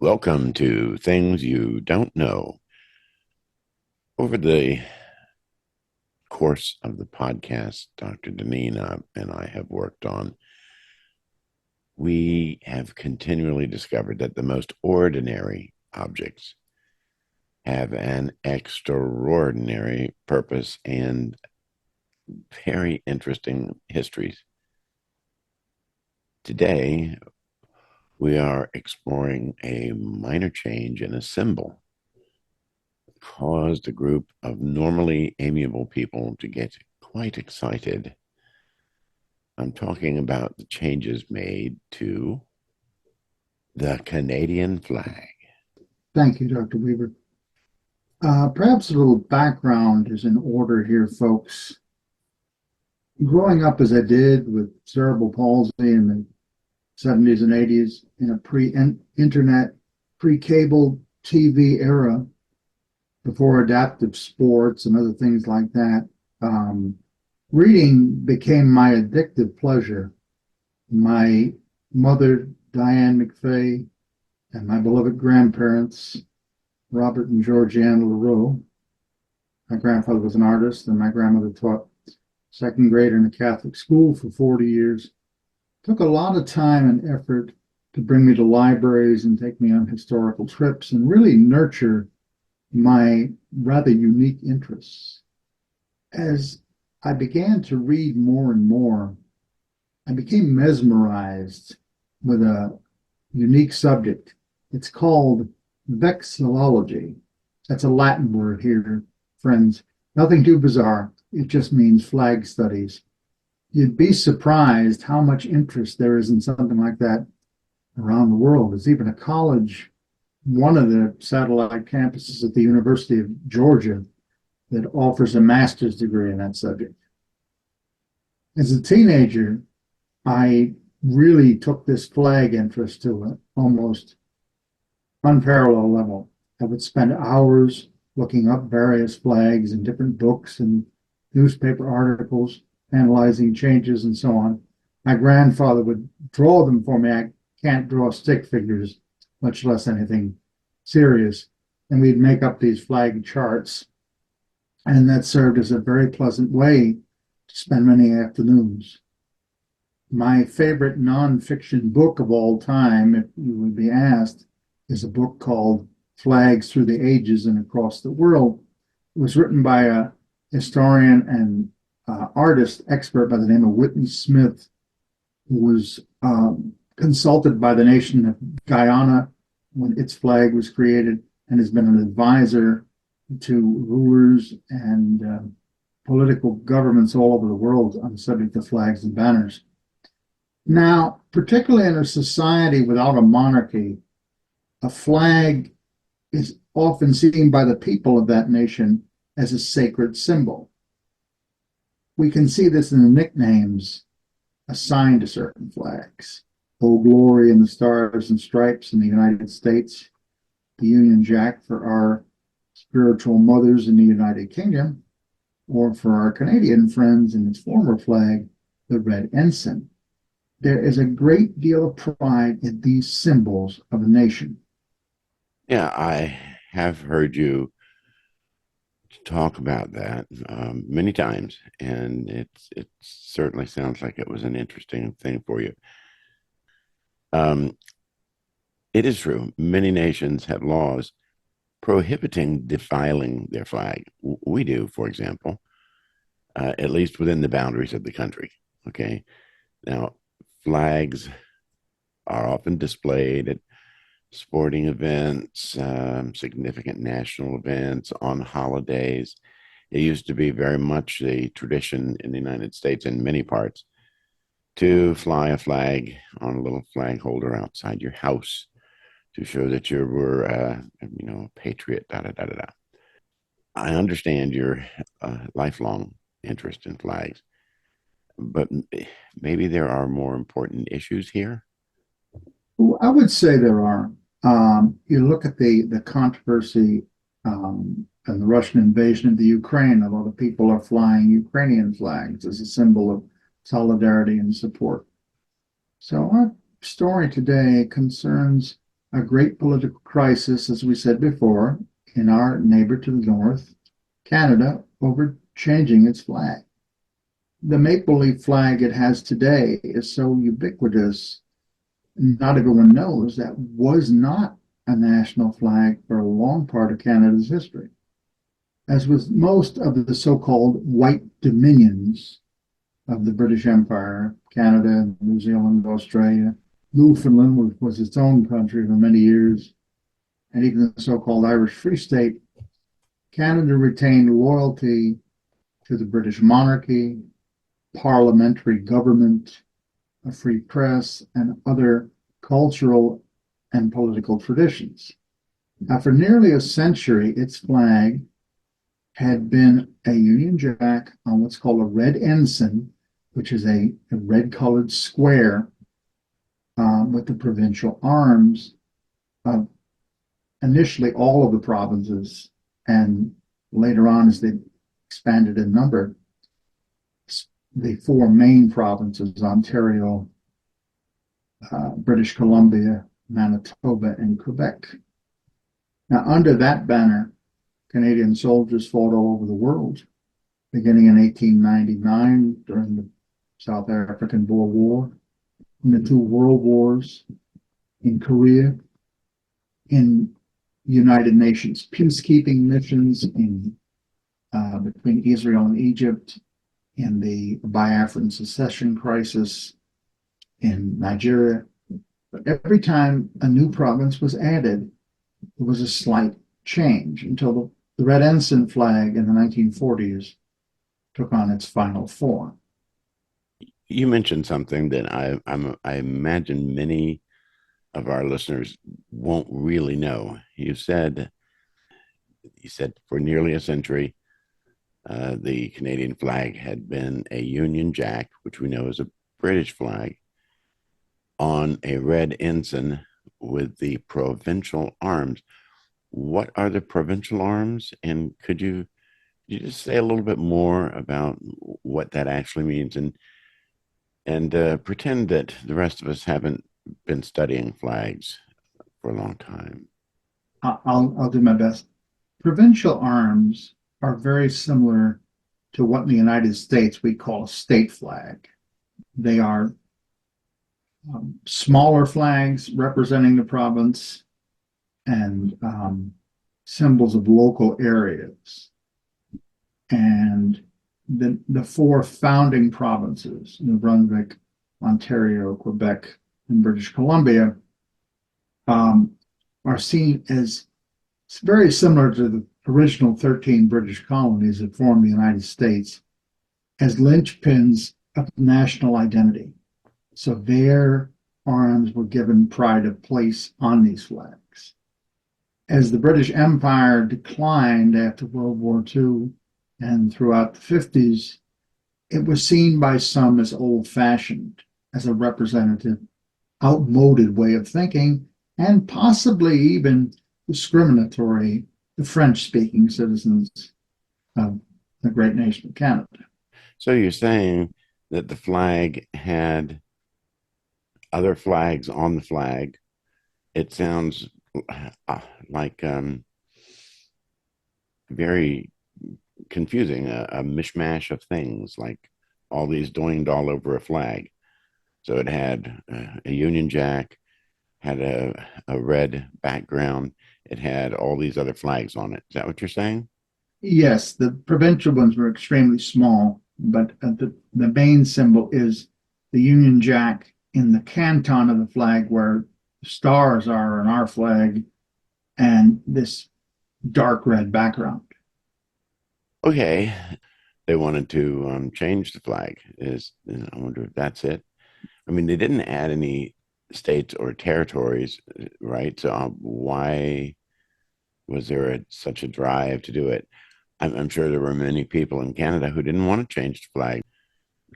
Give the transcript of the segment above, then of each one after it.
Welcome to Things You Don't Know. Over the course of the podcast Dr. Danina and I have worked on, we have continually discovered that the most ordinary objects have an extraordinary purpose and very interesting histories. Today, we are exploring a minor change in a symbol caused a group of normally amiable people to get quite excited. I'm talking about the changes made to the Canadian flag. Thank you, Dr. Weaver. Perhaps a little background is in order here, folks. Growing up as I did with cerebral palsy in the 70s and 80s in a pre-internet, pre-cable TV era, before adaptive sports and other things like that, reading became my addictive pleasure. My mother, Diane McFay, and my beloved grandparents, Robert and Georgiana LaRue. My grandfather was an artist, and my grandmother taught second grade in a Catholic school for 40 years. Took a lot of time and effort to bring me to libraries and take me on historical trips and really nurture my rather unique interests. As I began to read more and more, I became mesmerized with a unique subject. It's called vexillology. That's a Latin word here, friends. Nothing too bizarre. It just means flag studies. You'd be surprised how much interest there is in something like that around the world. There's even a college, one of the satellite campuses at the University of Georgia, that offers a master's degree in that subject. As a teenager, I really took this flag interest to an almost unparalleled level. I would spend hours looking up various flags in different books and newspaper articles, analyzing changes and so on. My grandfather would draw them for me. I can't draw stick figures, much less anything serious. And we'd make up these flag charts. And that served as a very pleasant way to spend many afternoons. My favorite nonfiction book of all time, if you would be asked, is a book called Flags Through the Ages and Across the World. It was written by a historian and artist expert by the name of Whitney Smith, who was consulted by the nation of Guyana when its flag was created and has been an advisor to rulers and political governments all over the world on the subject of flags and banners. Now, particularly in a society without a monarchy, a flag is often seen by the people of that nation as a sacred symbol. We can see this in the nicknames assigned to certain flags. Old Glory and the Stars and Stripes in the United States, the Union Jack for our spiritual mothers in the United Kingdom, or for our Canadian friends in its former flag, the Red Ensign. There is a great deal of pride in these symbols of a nation. Yeah, I have heard you talk about that many times, and it certainly sounds like it was an interesting thing for you. Um, it is true. Many nations have laws prohibiting defiling their flag. We do, for example, at least within the boundaries of the country. Okay. Now, flags are often displayed at sporting events, significant national events, on holidays. It used to be very much the tradition in the United States in many parts to fly a flag on a little flag holder outside your house to show that you were, a patriot. Da da da da da. I understand your lifelong interest in flags, but maybe there are more important issues here. I would say there are. You look at the controversy and the Russian invasion of the Ukraine. A lot of people are flying Ukrainian flags as a symbol of solidarity and support. So our story today concerns a great political crisis, as we said before, in our neighbor to the north, Canada, over changing its flag. The maple leaf flag it has today is so ubiquitous, not everyone knows that was not a national flag for a long part of Canada's history. As with most of the so-called white dominions of the British Empire, Canada, New Zealand, Australia, Newfoundland was its own country for many years, and even the so-called Irish Free State, Canada retained loyalty to the British monarchy, parliamentary government, a free press, and other cultural and political traditions. Now, for nearly a century, its flag had been a Union Jack on what's called a Red Ensign, which is a red colored square with the provincial arms of initially all of the provinces, and later on, as they expanded in number, the four main provinces, Ontario, British Columbia, Manitoba, and Quebec. Now, under that banner, Canadian soldiers fought all over the world, beginning in 1899 during the South African Boer War, in the two World Wars, in Korea, in United Nations peacekeeping missions in between Israel and Egypt, in the Biafran secession crisis in Nigeria. But every time a new province was added, there was a slight change until the Red Ensign flag in the 1940s took on its final form. You mentioned something that I imagine many of our listeners won't really know. You said for nearly a century, the Canadian flag had been a Union Jack, which we know is a British flag, on a red ensign with the provincial arms. What are the provincial arms? And could you just say a little bit more about what that actually means, and pretend that the rest of us haven't been studying flags for a long time? I'll do my best. Provincial arms are very similar to what in the United States we call a state flag. They are smaller flags representing the province and symbols of local areas. And the four founding provinces, New Brunswick, Ontario, Quebec, and British Columbia, um, are seen as very similar to the original 13 British colonies that formed the United States as linchpins of national identity. So their arms were given pride of place on these flags. As the British Empire declined after World War II and throughout the 50s, it was seen by some as old fashioned, as a representative, outmoded way of thinking, and possibly even discriminatory to French speaking citizens of the great nation of Canada. So you're saying that the flag had other flags on the flag. It sounds like very confusing, a mishmash of things, like all these joined all over a flag. So it had a Union Jack, had a red background. It had all these other flags on it. Is that what you're saying? Yes, the provincial ones were extremely small, but the main symbol is the Union Jack in the canton of the flag where stars are in our flag and this dark red background. Okay. They wanted to change the flag. I wonder if that's it. I mean, they didn't add any states or territories, right? So why was there such a drive to do it? I'm sure there were many people in Canada who didn't want to change the flag.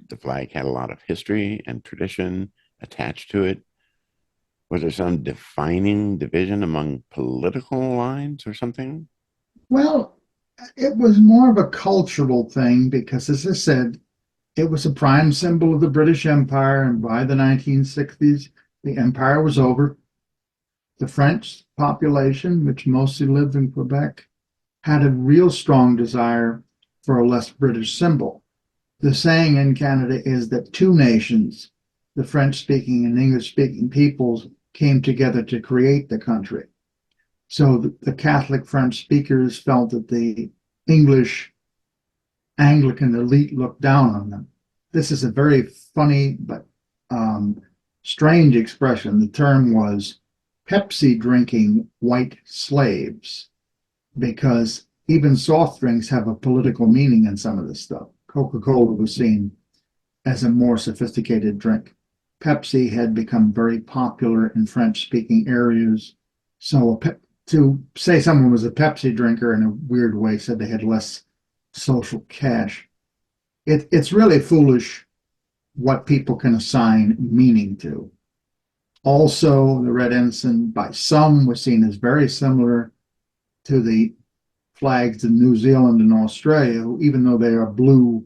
The flag had a lot of history and tradition attached to it. Was there some defining division among political lines or something? Well, it was more of a cultural thing because, as I said, it was a prime symbol of the British Empire. And by the 1960s, the empire was over. The French population, which mostly lived in Quebec, had a real strong desire for a less British symbol. The saying in Canada is that two nations, the French speaking and English speaking peoples, came together to create the country. So the Catholic French speakers felt that the English Anglican elite looked down on them. This is a very funny but um, strange expression. The term was Pepsi drinking white slaves, because even soft drinks have a political meaning in some of this stuff. Coca-Cola was seen as a more sophisticated drink. Pepsi had become very popular in French-speaking areas. So to say someone was a Pepsi drinker in a weird way said they had less social cash. It's really foolish what people can assign meaning to. Also, the Red Ensign by some was seen as very similar to the flags in New Zealand and Australia, who, even though they are blue,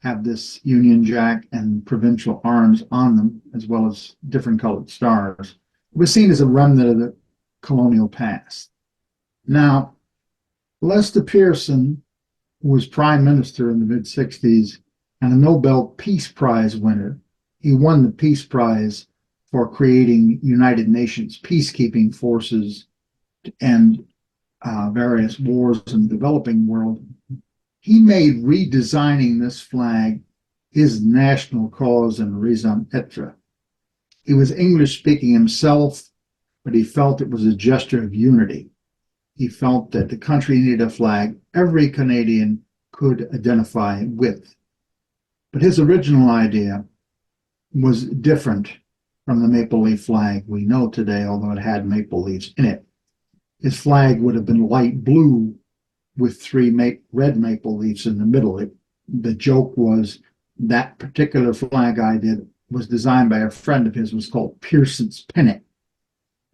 have this Union Jack and provincial arms on them, as well as different colored stars. It was seen as a remnant of the colonial past. Now, Lester Pearson, who was prime minister in the mid 60s and a Nobel Peace Prize winner, he won the Peace Prize for creating United Nations peacekeeping forces and various wars in the developing world. He made redesigning this flag his national cause and raison d'etre. He was English speaking himself, but he felt it was a gesture of unity. He felt that the country needed a flag every Canadian could identify with. But his original idea was different from the maple leaf flag we know today, although it had maple leaves in it. His flag would have been light blue with three red maple leaves in the middle. The joke was that particular flag I did was designed by a friend of his, was called Pearson's Pennant,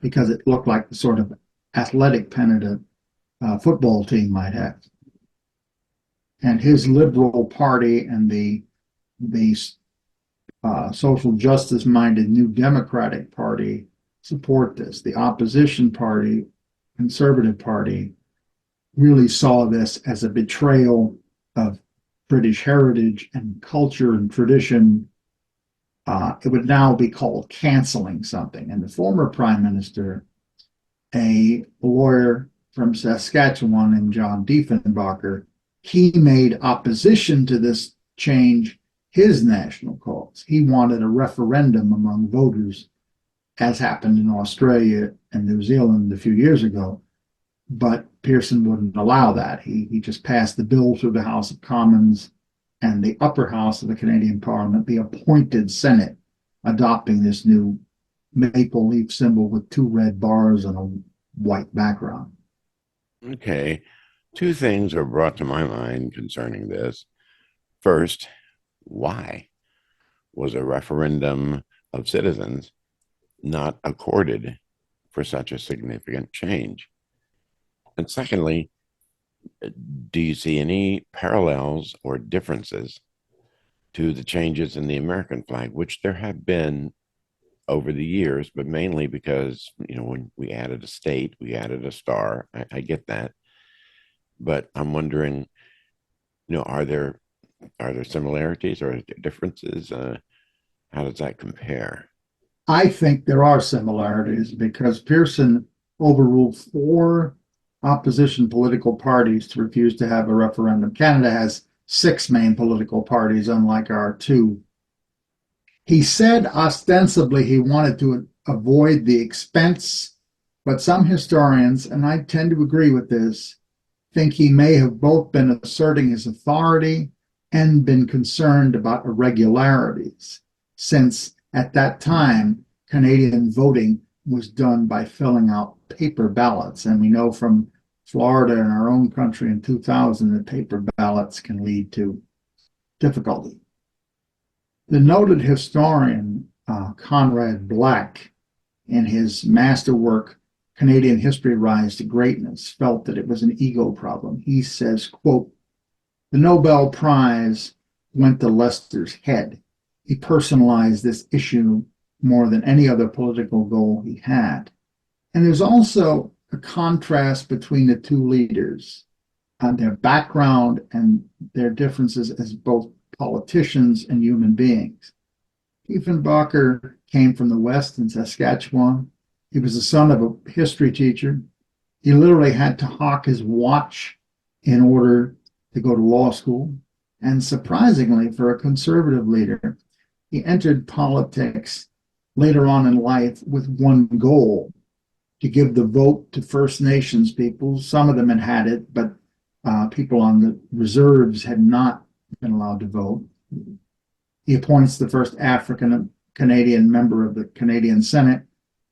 because it looked like the sort of athletic pennant a football team might have. And his Liberal Party and the social justice minded New Democratic Party support this. The opposition party, Conservative Party, really saw this as a betrayal of British heritage and culture and tradition. It would now be called canceling something. And the former prime minister, a lawyer from Saskatchewan named John Diefenbacher, he made opposition to this change his national cause. He wanted a referendum among voters, as happened in Australia and New Zealand a few years ago. But Pearson wouldn't allow that. He just passed the bill through the House of Commons and the upper house of the Canadian Parliament, the appointed Senate, adopting this new maple leaf symbol with two red bars on a white background. Okay. Two things are brought to my mind concerning this. First, why was a referendum of citizens not accorded for such a significant change? And secondly, do you see any parallels or differences to the changes in the American flag, which there have been over the years, but mainly because, when we added a state, we added a star. I get that. But I'm wondering, are there similarities or differences? How does that compare? I think there are similarities because Pearson overruled four opposition political parties to refuse to have a referendum. Canada has six main political parties, unlike our two. He said ostensibly he wanted to avoid the expense, but some historians, and I tend to agree with this, think he may have both been asserting his authority and been concerned about irregularities, since at that time, Canadian voting was done by filling out paper ballots. And we know from Florida and our own country in 2000 that paper ballots can lead to difficulty. The noted historian Conrad Black, in his masterwork, Canadian History Rise to Greatness, felt that it was an ego problem. He says, quote, "The Nobel Prize went to Lester's head. He personalized this issue more than any other political goal he had. And there's also a contrast between the two leaders, their background and their differences as both politicians and human beings. Diefenbacher came from the West in Saskatchewan. He was the son of a history teacher. He literally had to hawk his watch in order to go to law school. And surprisingly, for a conservative leader, he entered politics later on in life with one goal: to give the vote to First Nations people. Some of them had it, but people on the reserves had not been allowed to vote. He appoints the first African Canadian member of the Canadian Senate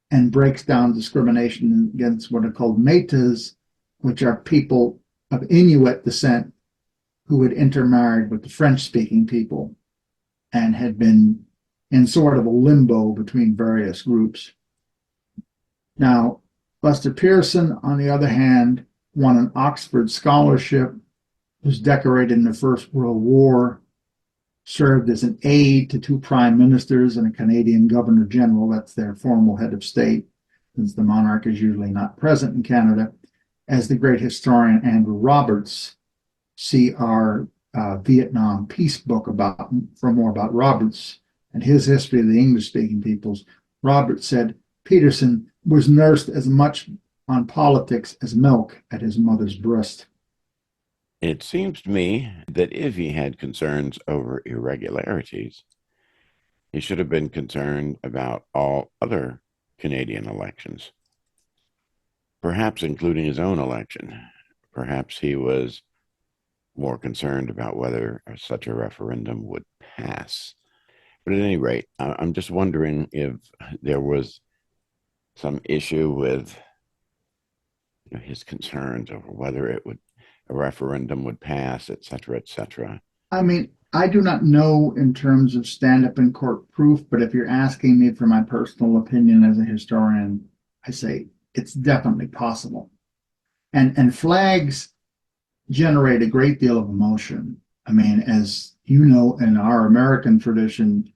and breaks down discrimination against what are called Métis, which are people of Inuit descent who had intermarried with the French speaking people and had been in sort of a limbo between various groups. Now, Buster Pearson, on the other hand, won an Oxford scholarship, was decorated in the First World War, served as an aide to two prime ministers and a Canadian governor general. That's their formal head of state, since the monarch is usually not present in Canada. As the great historian Andrew Roberts, see our Vietnam peace book for more about Roberts and his history of the English speaking peoples. Roberts said Peterson was nursed as much on politics as milk at his mother's breast. It seems to me that if he had concerns over irregularities, he should have been concerned about all other Canadian elections, perhaps including his own election. Perhaps he was more concerned about whether such a referendum would pass. But at any rate, I'm just wondering if there was some issue with his concerns over whether a referendum would pass, et cetera, et cetera. I mean, I do not know in terms of stand up in court proof, but if you're asking me for my personal opinion as a historian, I say it's definitely possible. And flags generate a great deal of emotion. I mean, as you know, in our American tradition,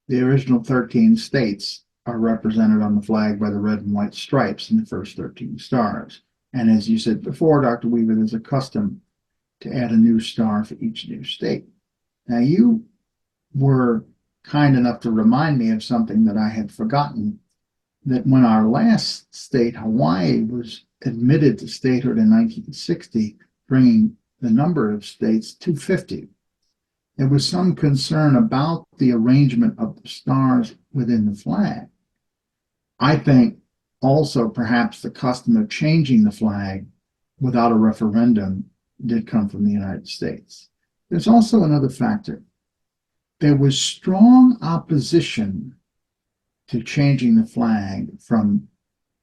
the original 13 states are represented on the flag by the red and white stripes and the first 13 stars. And as you said before, Dr. Weaver, there's a custom to add a new star for each new state. Now, you were kind enough to remind me of something that I had forgotten, that when our last state, Hawaii, was admitted to statehood in 1960, bringing the number of states to 50, there was some concern about the arrangement of the stars within the flag. I think also perhaps the custom of changing the flag without a referendum did come from the United States. There's also another factor. There was strong opposition to changing the flag from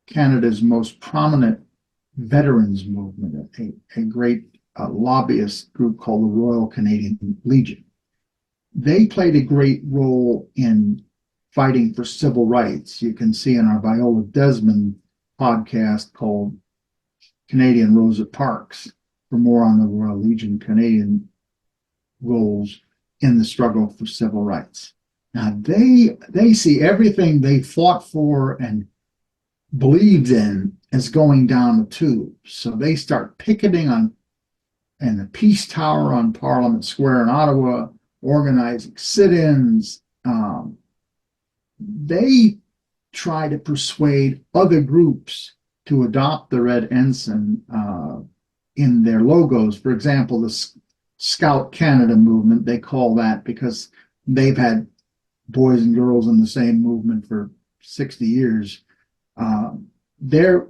Canada's most prominent veterans movement, a great lobbyist group called the Royal Canadian Legion. They played a great role in fighting for civil rights. You can see in our Viola Desmond podcast called Canadian Rosa Parks for more on the Royal Legion Canadian roles in the struggle for civil rights. Now they see everything they fought for and believed in as going down the tube. So they start picketing on and the Peace Tower on Parliament Square in Ottawa, organizing sit-ins. They try to persuade other groups to adopt the Red Ensign in their logos. For example, the Scout Canada movement, they call that because they've had boys and girls in the same movement for 60 years. Their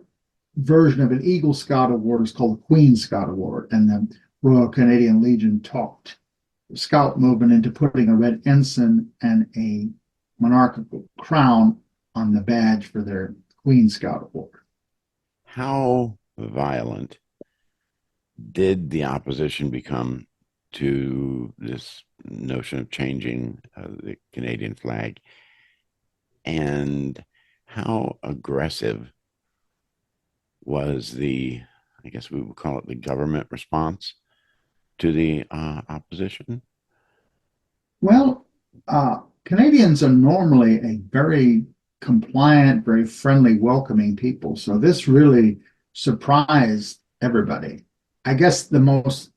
version of an Eagle Scout Award is called the Queen Scout Award, and the Royal Canadian Legion talked the Scout movement into putting a red ensign and a monarchical crown on the badge for their Queen Scout Award. How violent did the opposition become to this notion of changing the Canadian flag? And how aggressive was I guess we would call it the government response to the opposition? Well, Canadians are normally a very compliant, very friendly, welcoming people. So this really surprised everybody. I guess the most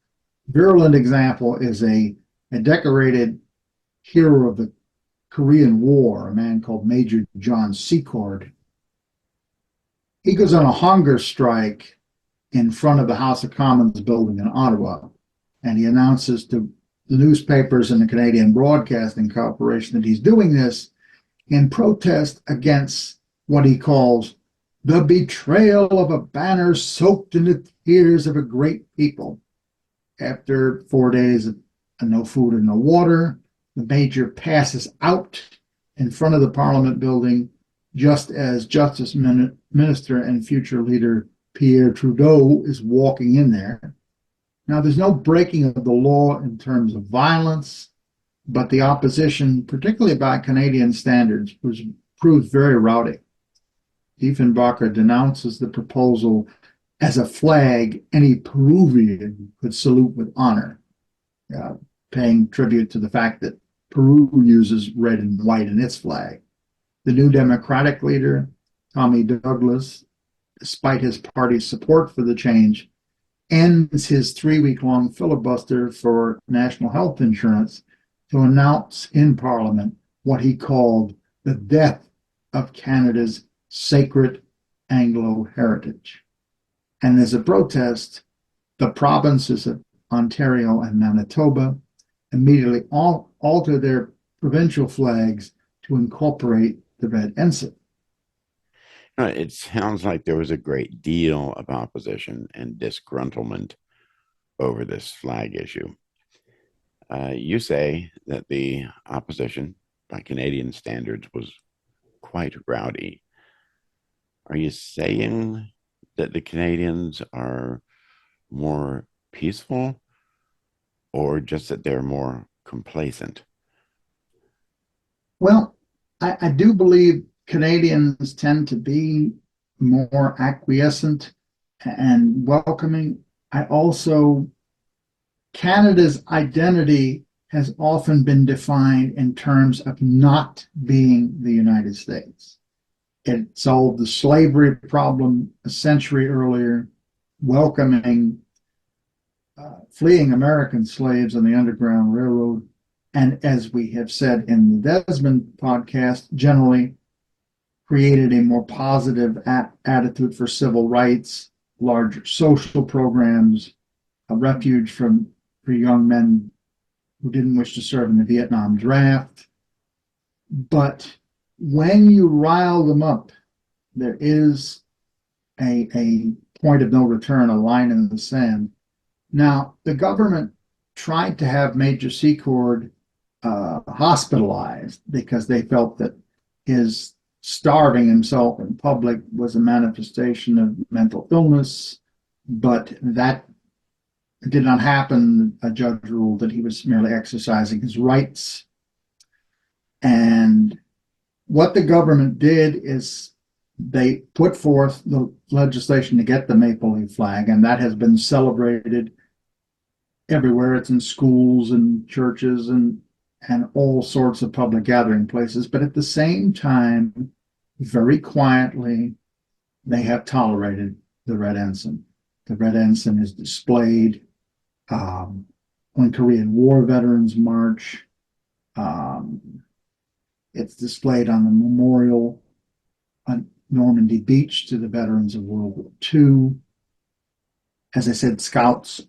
virulent example is a decorated hero of the Korean War, a man called Major John Secord. He goes on a hunger strike in front of the House of Commons building in Ottawa, and he announces to the newspapers and the Canadian Broadcasting Corporation that he's doing this in protest against what he calls the betrayal of a banner soaked in the tears of a great people. After 4 days of no food and no water, the major passes out in front of the Parliament building just as Justice Minister and future leader Pierre Trudeau is walking in there. Now, there's no breaking of the law in terms of violence, but the opposition, particularly by Canadian standards, was proved very rowdy. Diefenbacher denounces the proposal as a flag any Peruvian could salute with honor, uh, paying tribute to the fact that Peru uses red and white in its flag. The new Democratic leader, Tommy Douglas, despite his party's support for the change, ends his 3 week long filibuster for national health insurance to announce in Parliament what he called the death of Canada's sacred Anglo heritage. And as a protest, the provinces of Ontario and Manitoba immediately alter their provincial flags to incorporate the Red Ensign. It sounds like there was a great deal of opposition and disgruntlement over this flag issue. You say that the opposition, by Canadian standards, was quite rowdy. Are you saying that the Canadians are more peaceful or just that they're more complacent? Well, I do believe Canadians tend to be more acquiescent and welcoming. I also, Canada's identity has often been defined in terms of not being the United States. It solved the slavery problem a century earlier, welcoming fleeing American slaves on the Underground Railroad. And as we have said in the Desmond podcast, generally created a more positive attitude for civil rights, larger social programs, a refuge for young men who didn't wish to serve in the Vietnam draft. But when you rile them up, there is a point of no return, a line in the sand. Now, the government tried to have Major Secord hospitalized because they felt that his starving himself in public was a manifestation of mental illness, but that did not happen. A judge ruled that he was merely exercising his rights. And what the government did is they put forth the legislation to get the maple leaf flag, and that has been celebrated everywhere. It's in schools and churches and all sorts of public gathering places. But at the same time, very quietly, they have tolerated the Red Ensign. The Red Ensign is displayed when Korean War veterans march. It's displayed on the memorial on Normandy Beach to the veterans of World War II. As I said, Scouts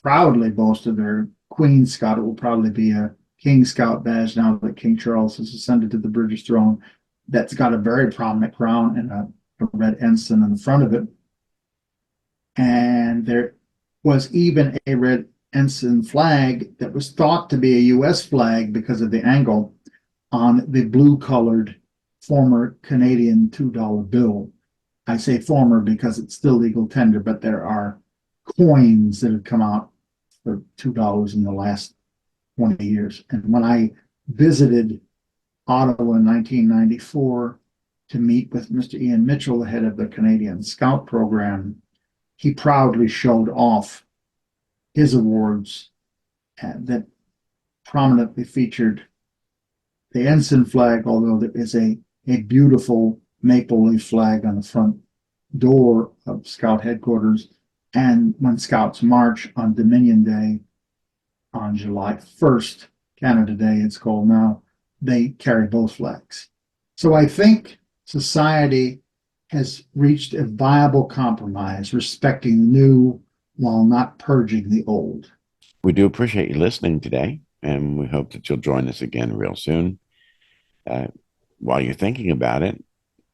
proudly boasted their Queen Scout. It will probably be a King Scout badge now that King Charles has ascended to the British throne. That's got a very prominent crown and a red ensign on the front of it. And there was even a red ensign flag that was thought to be a U.S. flag because of the angle on the blue-colored former Canadian $2 bill. I say former because it's still legal tender, but there are coins that have come out for $2 in the last 20 years. And when I visited Ottawa in 1994 to meet with Mr. Ian Mitchell, the head of the Canadian Scout program, he proudly showed off his awards that prominently featured the ensign flag, although there is a a beautiful maple leaf flag on the front door of Scout headquarters. And when Scouts march on Dominion Day on July 1st, Canada Day, it's called now, they carry both flags. So I think society has reached a viable compromise, respecting the new while not purging the old. We do appreciate you listening today, and we hope that you'll join us again real soon. Uh, while you're thinking about it,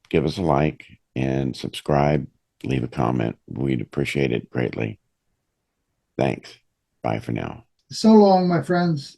give us a like and subscribe, leave a comment. We'd appreciate it greatly. Thanks. Bye for now. So long, my friends.